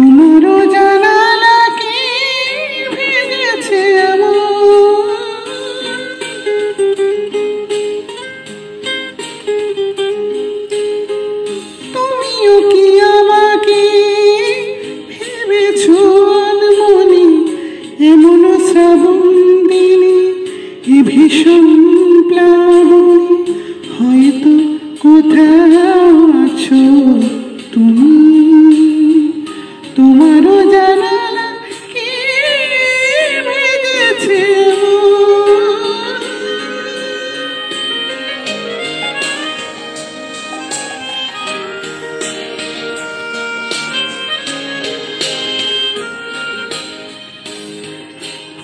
তোমারও জানালা কি ভেঙেছে তুমিও কি আমাকে ভেবেছো আনমনে এমন শ্রাবণ দিনে এ ভীষণ প্লাবনে হয়তো কোথাও আছো তুমি তোমারও জানালা কি ভেঙেছে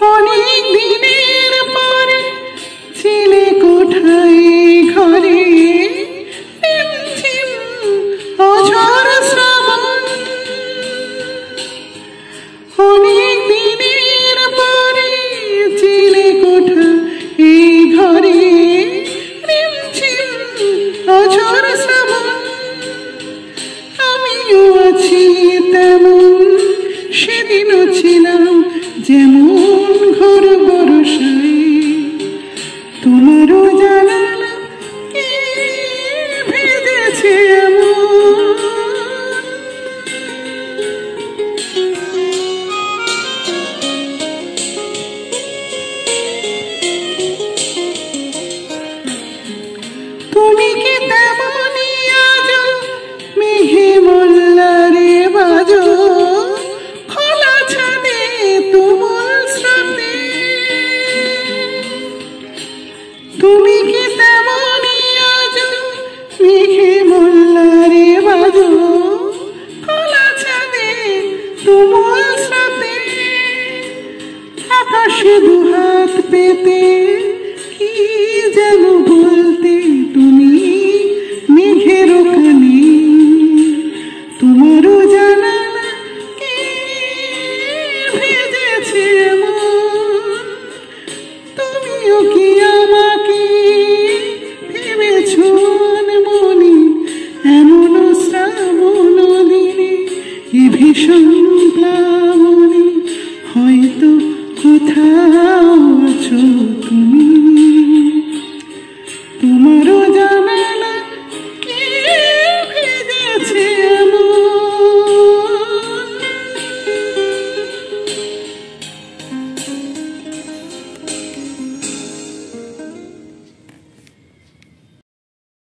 অনেক দিনের পরে ছিলে কোঠায় ঘরে অঝোর শ্রাবণ অনেক দিনের পরে ছিলে কোঠা এই ঘরে অঝোর শ্রাবণ আমিও আছি তেমন সেদিনও ছিলাম যেমন ঘোর বরসায় তোমারও জানালা কি ভেঙেছে তুমি কি তেমনই আজো মেঘে মোল্লারে বাজো খোলা ছাদে তুমুল স্রোতে তুমি কি তেমনই আজো মেঘে মোল্লারে বাজো খোলা ছাদে তুমুল স্রোতে আকাশে দুহাত পেতে কি যেন বলতে তুমি মেঘের কানে তোমারও জানালা কি ভেজেছে তুমিও কি আমাকে ভেবেছো মনে এমন শ্রাবণ দিনে এ ভীষণ প্লাবনে হয়তো কোথাও